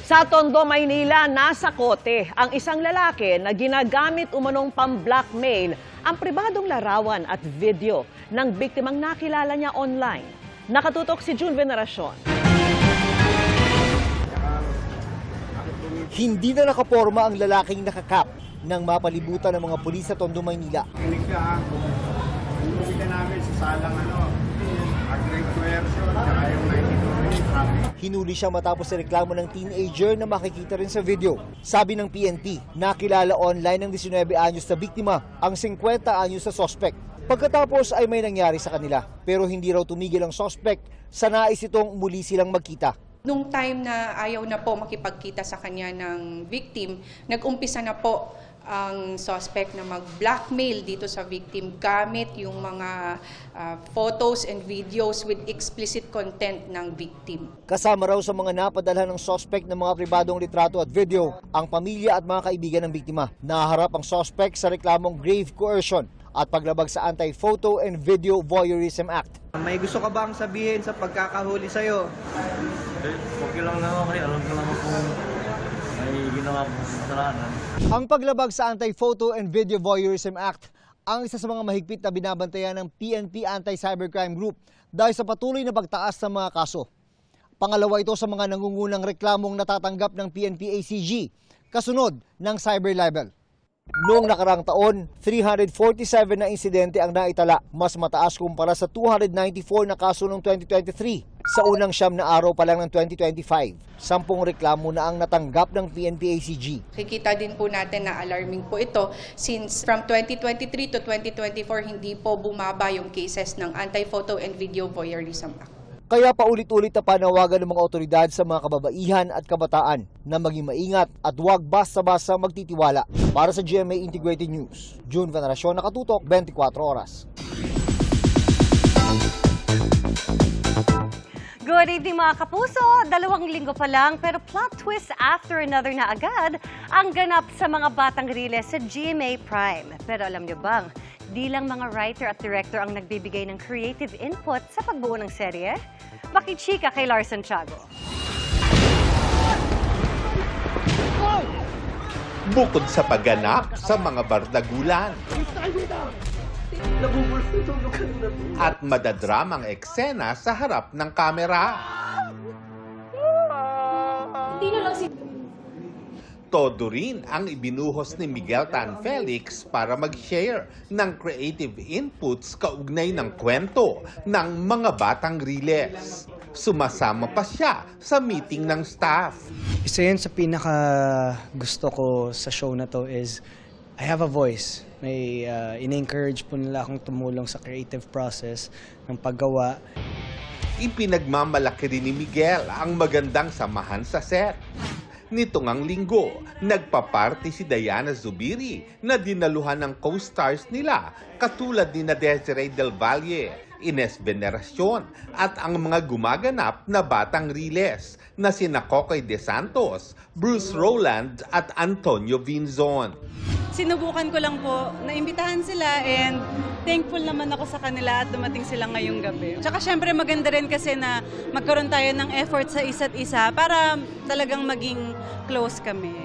Sa Tondo, Maynila, nasa kote ang isang lalaki na ginagamit umanong pang-blackmail ang pribadong larawan at video ng biktimang nakilala niya online. Nakatutok si June Veneracion. Hindi na nakaporma ang lalaking nakakap nang mapalibutan ng mga pulis sa Tondo, Maynila. Kinig ka ha, umuwi ka namin sa salang aggressive coercion, tsaka yung 92 minutes happy. Hinuli siya matapos sa reklamo ng teenager na makikita rin sa video. Sabi ng PNP, nakilala online ng 19 anyos na biktima ang 50 anyos sa suspect. Pagkatapos ay may nangyari sa kanila, pero hindi raw tumigil ang suspect sa nais itong muli silang magkita. Nung time na ayaw na po makipagkita sa kanya ng victim, nag-umpisa na po ang suspect na mag-blackmail dito sa victim gamit yung mga photos and videos with explicit content ng victim. Kasama raw sa mga napadalhan ng suspect ng mga pribadong litrato at video ang pamilya at mga kaibigan ng biktima. Naharap ang suspect sa reklamong grave coercion at paglabag sa Anti-Photo and Video Voyeurism Act. May gusto ka bang sabihin sa pagkakahuli sa'yo? Okay lang naman kasi alam ko naman kung may ginawa po sa kasalanan. Ang paglabag sa Anti-Photo and Video Voyeurism Act ang isa sa mga mahigpit na binabantayan ng PNP Anti-Cybercrime Group dahil sa patuloy na pagtaas ng mga kaso. Pangalawa ito sa mga nangungunang reklamong natatanggap ng PNP ACG, kasunod ng cyber libel. Noong nakarang taon, 347 na insidente ang naitala, mas mataas kumpara sa 294 na kaso noong 2023. Sa unang siyam na araw pa lang ng 2025, 10 reklamo na ang natanggap ng PNP ACG. Kikita din po natin na alarming po ito since from 2023 to 2024 hindi po bumaba yung cases ng Anti-Photo and Video Voyeurism Act. Kaya paulit-ulit na panawagan ng mga otoridad sa mga kababaihan at kabataan na maging maingat at huwag basta-basta magtitiwala. Para sa GMA Integrated News, June Veneracion, nakatutok 24 oras. Good evening mga kapuso! 2 linggo pa lang pero plot twist after another na agad ang ganap sa mga batang riles sa GMA Prime. Pero alam niyo bang, di lang mga writer at director ang nagbibigay ng creative input sa pagbuo ng serye? Makichika kay Lars Santiago. Bukod sa pagganap sa mga bardagulan at madadramang eksena sa harap ng kamera. Todo rin ang ibinuhos ni Miguel Tan Felix para mag-share ng creative inputs kaugnay ng kwento ng mga batang riles. Sumasama pa siya sa meeting ng staff. Isa yun sa pinaka gusto ko sa show na to is I have a voice. May in-encourage po nila akong tumulong sa creative process ng paggawa. Ipinagmamalaki rin ni Miguel ang magandang samahan sa set. Nito ngang linggo, nagpaparty si Diana Zubiri na dinaluhan ng co-stars nila katulad ni Desiree Del Valle, Ines Veneracion at ang mga gumaganap na batang riles na sina Kokoy De Santos, Bruce Rowland at Antonio Vinzon. Sinubukan ko lang po, naimbitahan sila and thankful naman ako sa kanila at dumating sila ngayong gabi. Tsaka syempre maganda rin kasi na magkaroon tayo ng effort sa isa't isa para talagang maging close kami.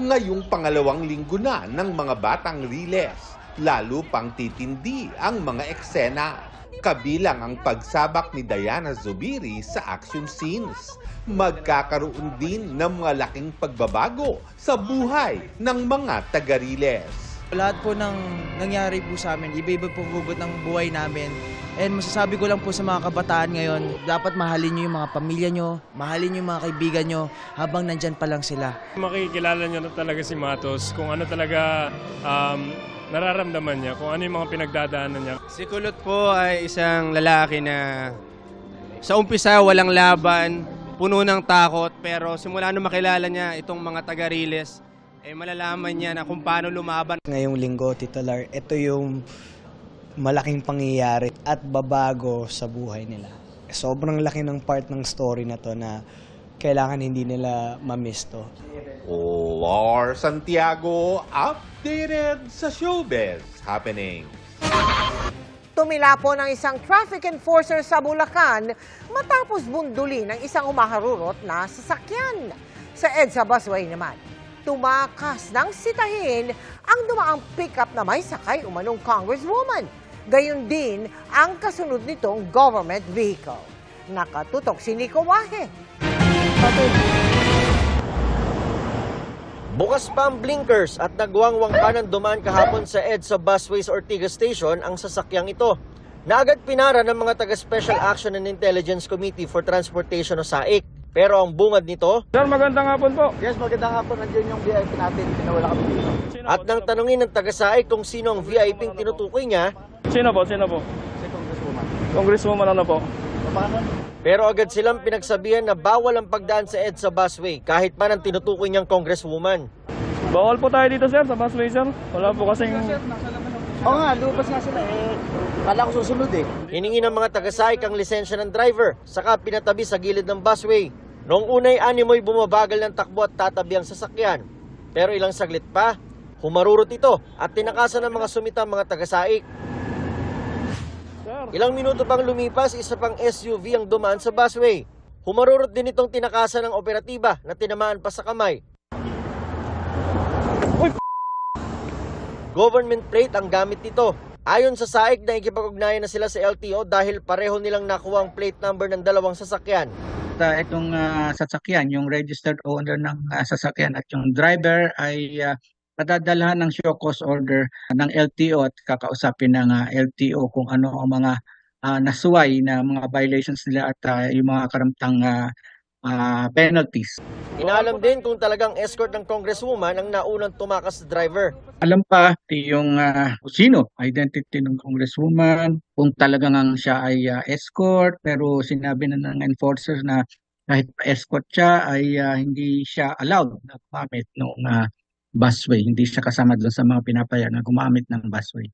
Ngayong pangalawang linggo na ng mga batang riles, lalo pang titindi ang mga eksena. Kabilang ang pagsabak ni Diana Zubiri sa action scenes. Magkakaroon din ng mga laking pagbabago sa buhay ng mga taga-riles. Lahat po ng nangyari po sa amin, iba-iba po hugot ng buhay namin. And masasabi ko lang po sa mga kabataan ngayon, dapat mahalin nyo yung mga pamilya nyo, mahalin nyo yung mga kaibigan nyo habang nandyan pa lang sila. Makikilala nyo na talaga si Matos kung ano talaga nararamdaman niya, kung ano yung mga pinagdadaanan niya. Si Kulot po ay isang lalaki na sa umpisa walang laban, puno ng takot, pero simula nung makilala niya itong mga taga-riles, malalaman niya na kung paano lumaban. Ngayong linggo, Tito Lar, ito yung malaking pangyayari at babago sa buhay nila. Sobrang laki ng part ng story na to na kailangan hindi nila ma-miss to. Lars Santiago, updated sa showbiz happening. Tumila po ng isang traffic enforcer sa Bulacan matapos bundulin ng isang humaharurot na sasakyan. Sa EDSA busway naman, tumakas ng sitahin ang dumaang pickup na may sakay umanong congresswoman. Gayon din ang kasunod nitong government vehicle. Nakatutok si Nico Wahe. Bukas pa ang blinkers at nagwangwang pa ng dumaan kahapon sa EDSA Busways Ortigas Station ang sasakyang ito. Naagad pinara ng mga taga-Special Action and Intelligence Committee for Transportation o SAIC. Pero ang bungad nito... Sir, magandang hapon po. Yes, magandang hapon. Nandiyan yung VIP natin. Pinawala kami dito. At nang tanungin ng taga-SAIC kung sino ang VIP ang tinutukoy niya... Sino po? Si Congresswoman. Congresswoman ano po? Pero agad silang pinagsabihan na bawal ang pagdaan sa EDSA busway kahit pa ng tinutukoy niyang congresswoman. Bawal po tayo dito sir, sa busway sir. Wala po kasing... Oo nga, lumabas nga sila Kala ko susunod Hiningi ng mga taga-SAIC ang lisensya ng driver, saka pinatabi sa gilid ng busway. Noong unay animoy bumabagal ng takbo at tatabi ang sasakyan. Pero ilang saglit pa, humarurot ito at tinakasan ng mga sumitang mga taga-SAIC. Ilang minuto pang lumipas, isa pang SUV ang dumaan sa busway. Humarurot din itong tinakasan ng operatiba na tinamaan pa sa kamay. Government plate ang gamit nito. Ayon sa SAIC na ikipag-ugnayan na sila sa LTO dahil pareho nilang nakuha ang plate number ng dalawang sasakyan. Itong sasakyan, yung registered owner ng sasakyan at yung driver ay padadalhan ng show cause order ng LTO at kakausapin ng LTO kung ano ang mga nasuway na mga violations nila at yung mga karamtang penalties. Inaalam din kung talagang escort ng congresswoman ang naunang tumakas sa driver. Alam pa yung sino, identity ng congresswoman, kung talagang siya ay escort, pero sinabi na ng enforcers na kahit escort siya ay hindi siya allowed na gumamit ng busway. Hindi siya kasama doon sa mga pinapaya na gumamit ng busway.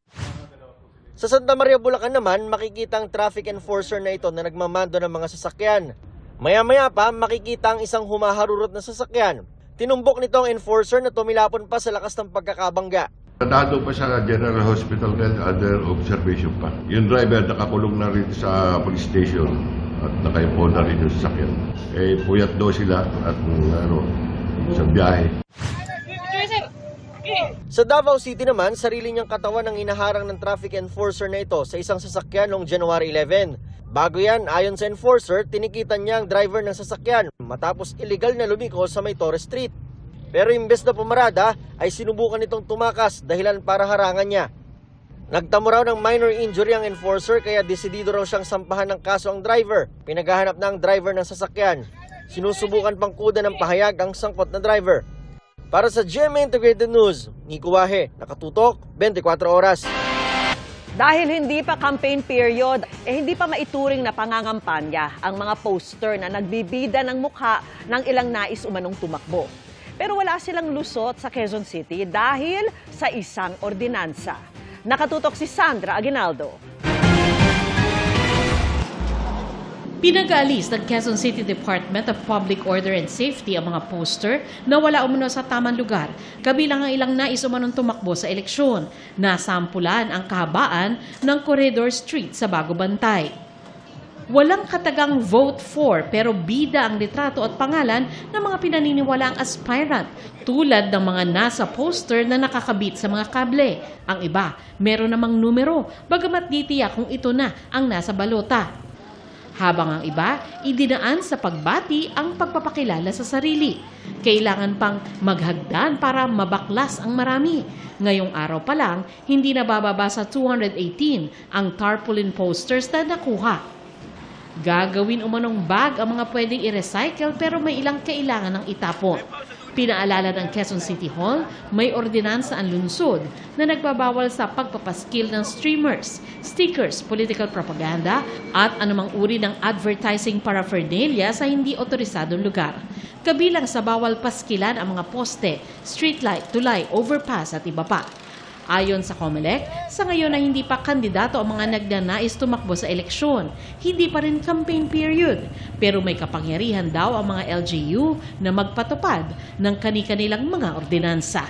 Sa Santa Maria, Bulacan naman, makikita ang traffic enforcer na ito na nagmamando ng mga sasakyan. Maya-maya pa, makikita ang isang humaharurot na sasakyan. Tinumbok nito ang enforcer na tumilapon pa sa lakas ng pagkakabangga. Nandado pa sa General Hospital bed under observation pa. Yung driver nakakulong na rin sa police station at nakaipo na rin yung sasakyan. Puyat daw sila at sa biyahe. Sa Davao City naman, sarili niyang katawan ang inaharang ng traffic enforcer na ito sa isang sasakyan noong January 11. Bago yan, ayon sa enforcer, tinikitan niya ang driver ng sasakyan matapos illegal na lumiko sa may Torres Street. Pero imbes na pumarada, ay sinubukan itong tumakas dahilan para harangan niya. Nagtamo raw ng minor injury ang enforcer kaya desidido raw siyang sampahan ng kaso ang driver. Pinaghahanap na ang driver ng sasakyan. Sinusubukan pang kuda ng pahayag ang sangkot na driver. Para sa GMA Integrated News, Nico Wahe, nakatutok, 24 oras. Dahil hindi pa campaign period, hindi pa maituring na pangangampanya ang mga poster na nagbibida ng mukha ng ilang nais umanong tumakbo. Pero wala silang lusot sa Quezon City dahil sa isang ordinansa. Nakatutok si Sandra Aguinaldo. Pinag-aalis ng Quezon City Department of Public Order and Safety ang mga poster na wala umano sa tamang lugar, kabilang ang ilang nais umanong tumakbo sa eleksyon. Nasampulan ang kahabaan ng Corridor Street sa Bago Bantay. Walang katagang vote for pero bida ang litrato at pangalan ng mga pinaniniwalaang aspirant tulad ng mga nasa poster na nakakabit sa mga kable. Ang iba, meron namang numero, bagamat di tiyak kung ito na ang nasa balota. Habang ang iba, idinaan sa pagbati ang pagpapakilala sa sarili. Kailangan pang maghagdan para mabaklas ang marami. Ngayong araw pa lang, hindi na bababa sa 218 ang tarpaulin posters na nakuha. Gagawin umanong bag ang mga pwedeng i-recycle pero may ilang kailangan ng itapon. Pinaalala ng Quezon City Hall, may ordinansa ang lungsod na nagbabawal sa pagpapaskil ng streamers, stickers, political propaganda at anumang uri ng advertising paraphernalia sa hindi otorisadong lugar. Kabilang sa bawal paskilan ang mga poste, streetlight, tulay, overpass at iba pa. Ayon sa COMELEC, sa ngayon ay hindi pa kandidato ang mga nagnanais tumakbo sa eleksyon. Hindi pa rin campaign period. Pero may kapangyarihan daw ang mga LGU na magpatupad ng kani-kanilang mga ordinansa.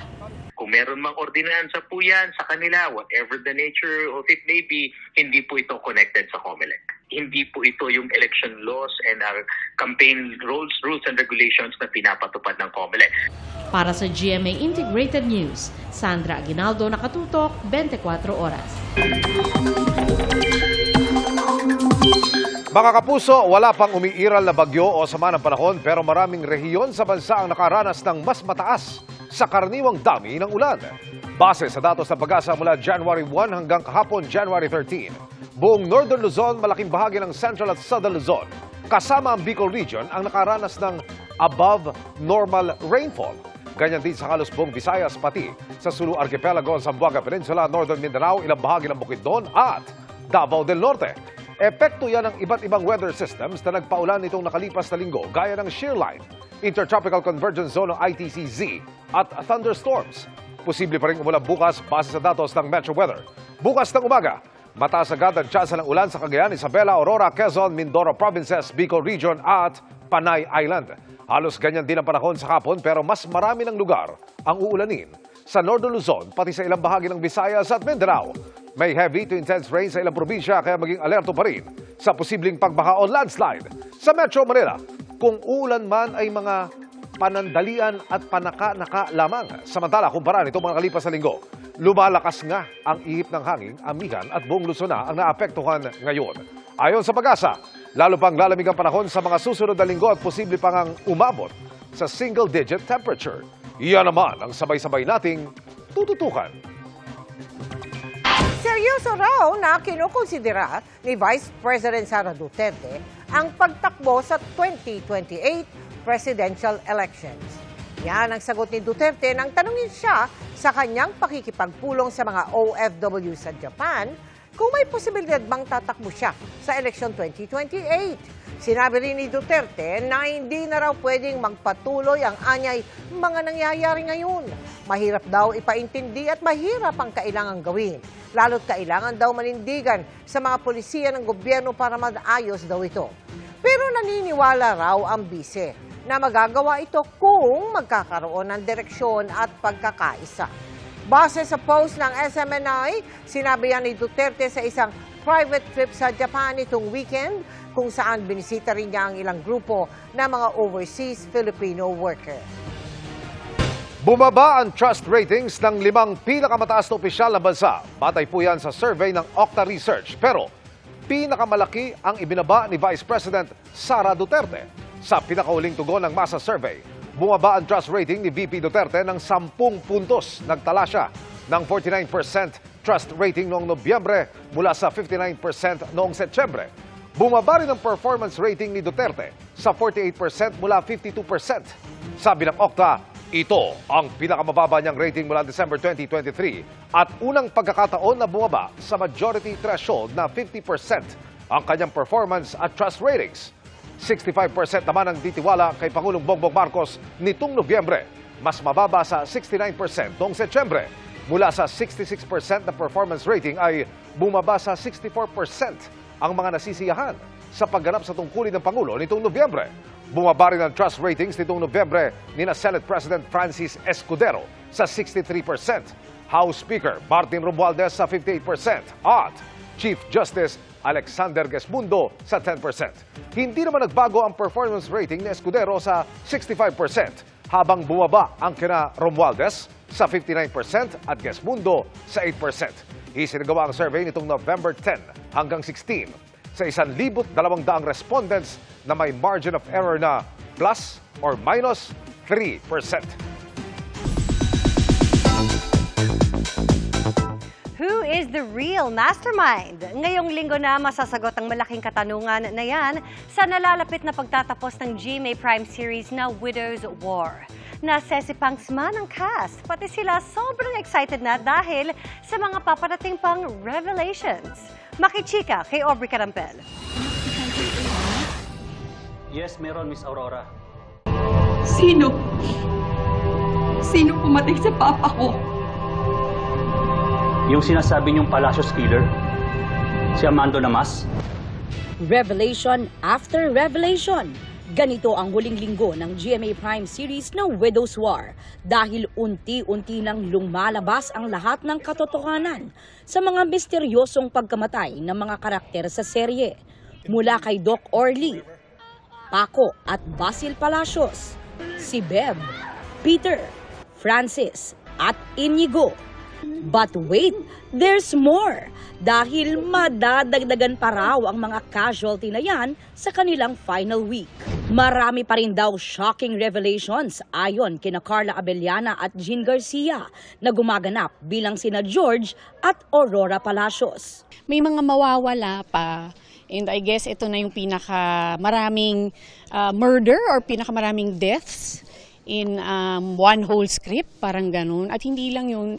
Kung meron mang ordinansa po yan sa kanila, whatever the nature of it may be, hindi po ito connected sa COMELEC. hindi po ito yung election laws and our campaign rules and regulations na pinapatupad ng COMELEC. Para sa GMA Integrated News, Sandra Aguinaldo, nakatutok 24 oras. Mga kapuso, wala pang umiiral na bagyo o sama ng panahon pero maraming rehiyon sa bansa ang nakaranas ng mas mataas sa karaniwang dami ng ulan. Base sa datos ng Pag-asa mula January 1 hanggang kahapon January 13, buong Northern Luzon, malaking bahagi ng Central at Southern Luzon, kasama ang Bicol Region ang nakaranas ng above normal rainfall. Ganyan din sa halos buong Visayas pati sa Sulu Archipelago, Zamboanga Peninsula, Northern Mindanao, ilang bahagi ng Bukidnon at Davao del Norte. Epekto yan ng iba't ibang weather systems na nagpaulan nitong nakalipas na linggo gaya ng shearline, Intertropical Convergence Zone o ITCZ at thunderstorms. Posible pa rin umulan bukas base sa datos ng Metro Weather. Bukas ng umaga, mataas agad ang tsansa ng ulan sa Cagayan, Isabela, Aurora, Quezon, Mindoro Provinces, Bicol Region at Panay Island. Halos ganyan din ang panahon sa hapon pero mas marami ng lugar ang uulanin. Sa Northern Luzon, pati sa ilang bahagi ng Visayas at Mindanao, may heavy to intense rain sa ilang probinsya kaya maging alerto pa rin sa posibleng pagbaha o landslide. Sa Metro Manila, kung uulan man ay mga panandalian at panaka-naka lamang. Samantala, kumpara nito mga kalipas na linggo, lumalakas nga ang ihip ng hangin, amihan at buong Luzon na ang naapektuhan ngayon. Ayon sa Pag-asa, lalo pang lalamig ang panahon sa mga susunod na linggo at posible pang ang umabot sa single-digit temperature. Iyan naman ang sabay-sabay nating tututukan. Seryoso raw na kinukonsidera ni Vice President Sara Duterte ang pagtakbo sa 2028 presidential elections. Yan ang sagot ni Duterte nang tanungin siya sa kanyang pakikipagpulong sa mga OFW sa Japan kung may posibilidad bang tatakbo siya sa election 2028. Sinabi rin ni Duterte na hindi na raw pwedeng magpatuloy ang anyay mga nangyayari ngayon. Mahirap daw ipaintindi at mahirap ang kailangang gawin. Lalo't kailangan daw manindigan sa mga polisiya ng gobyerno para maayos daw ito. Pero naniniwala raw ang bise na magagawa ito kung magkakaroon ng direksyon at pagkakaisa. Base sa post ng SMNI, sinabi yan ni Duterte sa isang private trip sa Japan itong weekend kung saan binisita rin niya ang ilang grupo ng mga overseas Filipino worker. Bumaba ang trust ratings ng 5 pinakamataas na opisyal na bansa. Batay po yan sa survey ng Okta Research. Pero pinakamalaki ang ibinaba ni Vice President Sara Duterte. Sa pinakauling tugon ng Masa Survey, bumaba ang trust rating ni VP Duterte ng 10 puntos. Nagtala siya ng 49% trust rating noong Nobyembre mula sa 59% noong Setyembre. Bumaba rin ang performance rating ni Duterte sa 48% mula 52%. Sabi ng Okta, ito ang pinakamababa niyang rating mula December 2023 at unang pagkakataon na bumaba sa majority threshold na 50% ang kanyang performance at trust ratings. 65% naman ang titiwala kay Pangulong Bongbong Marcos nitong Nobyembre, mas mababa sa 69% noong Setyembre. Mula sa 66% na performance rating ay bumaba sa 64% ang mga nasisiyahan sa pagganap sa tungkulin ng Pangulo nitong Nobyembre. Bumaba rin ang trust ratings nitong Nobyembre ni Senate President Francis Escudero sa 63%, House Speaker Martin Romualdez sa 58% at Chief Justice Alexander Gesmundo sa 10%. Hindi naman nagbago ang performance rating ni Escudero sa 65%, habang bumaba ang kina Romualdez sa 59% at Gesmundo sa 8%. Isinagawa ang survey nitong November 10 hanggang 16 sa 1,200 respondents na may margin of error na plus or minus 3%. Who is the real mastermind? Ngayong linggo na masasagot ang malaking katanungan na yan sa nalalapit na pagtatapos ng GMA Prime series na Widow's War. Nasesipangs man ang cast, pati sila sobrang excited na dahil sa mga paparating pang revelations. Makichika kay Aubrey Carampel. Yes, meron, Miss Aurora. Sino? Sino pumatay sa papa ko? Yung sinasabi niyong Palacios killer, si Amando Damas. Revelation after revelation. Ganito ang huling linggo ng GMA Prime series na Widow's War dahil unti-unti nang lumalabas ang lahat ng katotohanan sa mga misteryosong pagkamatay ng mga karakter sa serye. mula kay Doc Orly, Paco at Basil Palacios, si Bev, Peter, Francis at Inigo. But wait, there's more! Dahil madadagdagan pa raw ang mga casualty na yan sa kanilang final week. Marami pa rin daw shocking revelations ayon kina Carla Abellana at Jean Garcia na gumaganap bilang sina George at Aurora Palacios. May mga mawawala pa. And I guess ito na yung pinakamaraming murder or pinakamaraming deaths in one whole script, parang ganun. At hindi lang yun,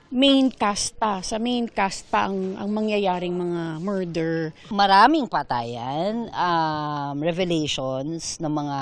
main cast pa. Sa main cast pa ang mangyayaring mga murder. Maraming patayan, revelations ng mga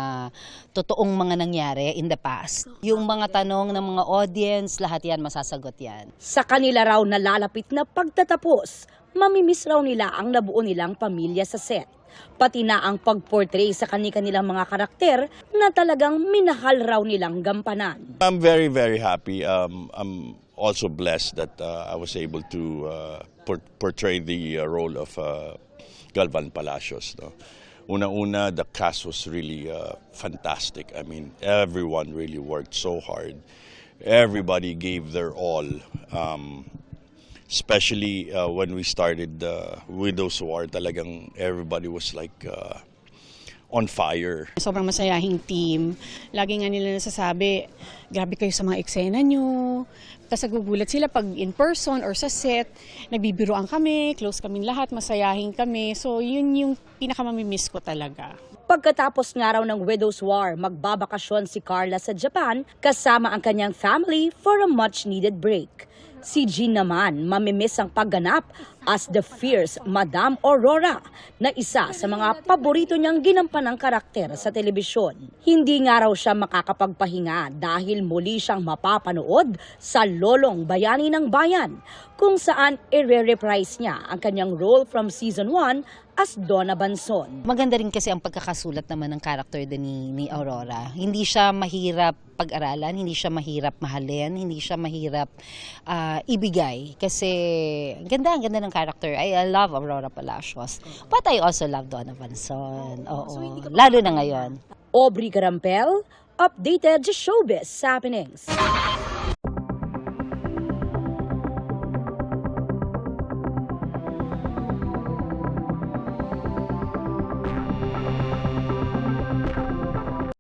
totoong mga nangyari in the past. Yung mga tanong ng mga audience, lahat yan masasagot yan. Sa kanila raw nalalapit na pagtatapos, mamimiss raw nila ang nabuo nilang pamilya sa set. Pati na ang pag-portray sa kanilang mga karakter na talagang minahal raw nilang gampanan. I'm very, very happy. I'm also blessed that I was able to portray the role of Galvan Palacios. No? Una-una, the cast was really fantastic. I mean, everyone really worked so hard. Everybody gave their all. Especially when we started Widow's War, talagang everybody was like on fire. Sobrang masayahing team. Lagi nga nila nasasabi, grabe kayo sa mga eksena nyo. Tapos nagugulat sila pag in person or sa set, nagbibiroan kami, close kami lahat, masayahing kami. So yun yung pinakamamimiss ko talaga. Pagkatapos nga raw ng Widow's War, magbabakasyon si Carla sa Japan kasama ang kanyang family for a much-needed break. Si Jean naman, mamimiss ang pagganap as the fierce Madam Aurora na isa sa mga paborito niyang ginampanang karakter sa telebisyon. Hindi nga raw siya makakapagpahinga dahil muli siyang mapapanood sa Lolong Bayani ng Bayan kung saan i-reprise niya ang kanyang role from season 1 as Donna Banson. Maganda rin kasi ang pagkakasulat naman ng character din ni Aurora. Hindi siya mahirap pag-aralan, hindi siya mahirap mahalin, hindi siya mahirap ibigay. Kasi ang ganda ng character. I love Aurora Palacios. But I also love Donna Banson. Oo, lalo na ngayon. Aubrey Carampel, updated sa Showbiz Happenings.